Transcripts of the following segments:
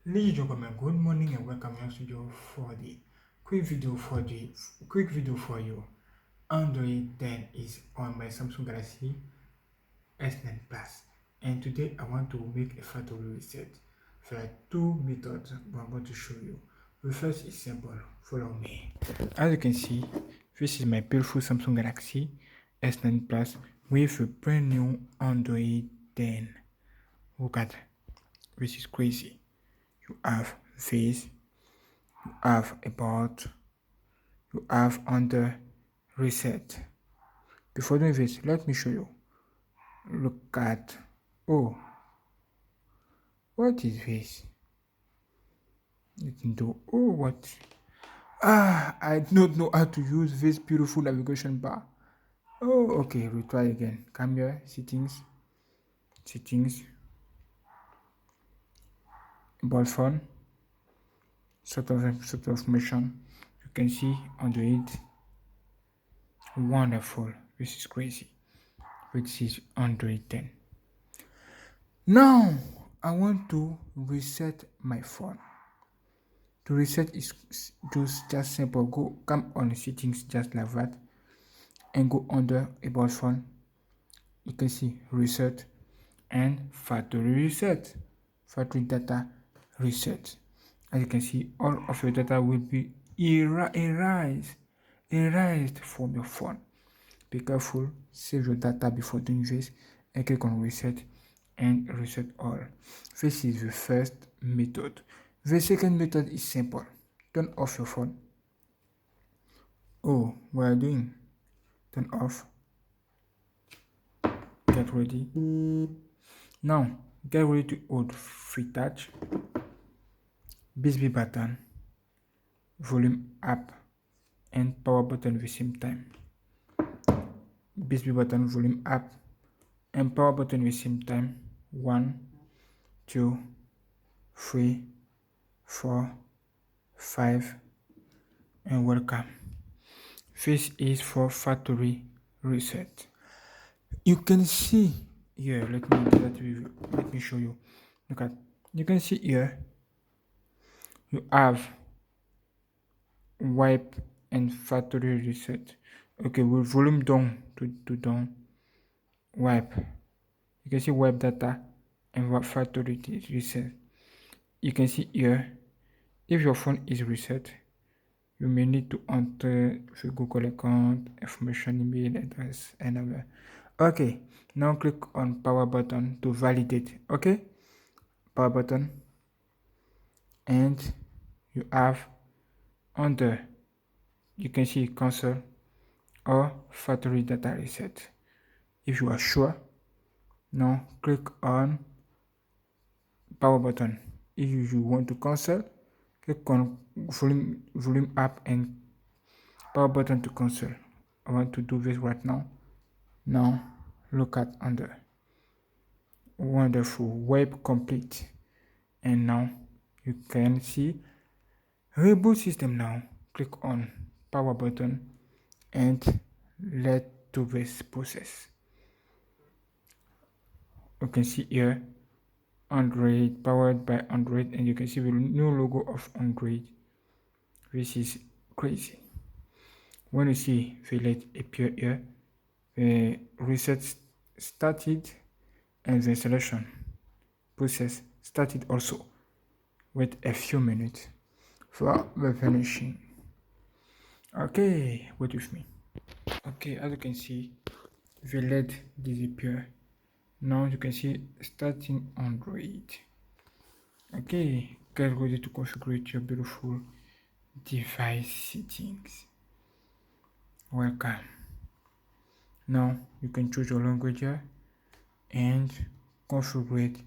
Ladies and gentlemen, good morning and welcome to studio for the quick video for you. Android 10 is on my Samsung Galaxy S9 Plus, and today I want to make a factory reset. There are two methods but I'm going to show you. The first is simple. Follow me. As you can see, this is my beautiful Samsung Galaxy S9 Plus with a brand new Android 10. Look at this is crazy. You have this, you have about, you have under reset. Before doing this, let me show you. Look at, oh, what is this? You can do, oh, what? I don't know how to use this beautiful navigation bar. Oh, okay, we try again. Camera, settings, mobile phone, sort of motion. You can see Android. Wonderful. This is crazy. Which is Android 10. Now I want to reset my phone. To reset is just simple. Come on settings just like that and go under about phone. You can see reset and factory reset, factory data reset. As you can see, all of your data will be erased from your phone. Be careful, save your data before doing this and click on reset and reset all. This is the first method. The second method is simple. Turn off your phone. Oh, what are you doing? Turn off. Get ready. Now, get ready to hold free touch, BSB button, volume up, and power button at the same time. BSB button, volume up, and power button at the same time. 1, 2, 3, 4, 5, and welcome. This is for factory reset. You can see here, let me show you. Look at, you can see here, you have wipe and factory reset. Okay, with volume down to down, wipe. You can see wipe data and what factory reset. You can see here, if your phone is reset, you may need to enter the Google account, information, email address, and other. Okay, now click on power button to validate. Okay, power button, and you have under, you can see cancel or factory data reset. If you are sure, now click on power button. If you want to cancel, click on volume up and power button to cancel. I want to do this right now. Now look at under. Wonderful, web complete. And now you can see reboot system. Now click on power button and let do this process. You can see here Android, powered by Android, and you can see the new logo of Android. This is crazy. When you see the light appear here, the reset started and the installation process started also. Wait a few minutes for the finishing. Okay, wait with me. Okay, as you can see, the LED disappear. Now you can see starting Android. Okay, get ready to configure your beautiful device settings. Welcome. Now you can choose your language here and configure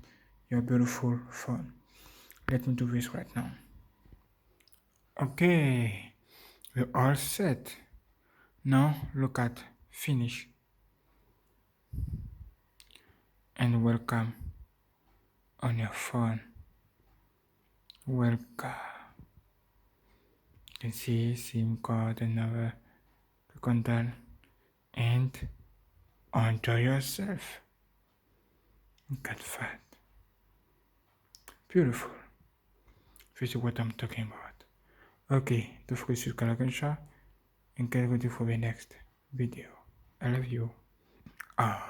your beautiful phone. Let me do this right now. Okay, we're all set. Now look at finish and welcome on your phone. Welcome. You can see SIM card and other. Click on done and enjoy yourself. Look at that. Beautiful. if you see what I'm talking about. Okay, don't forget to subscribe and share, and get ready for the next video. I love you all.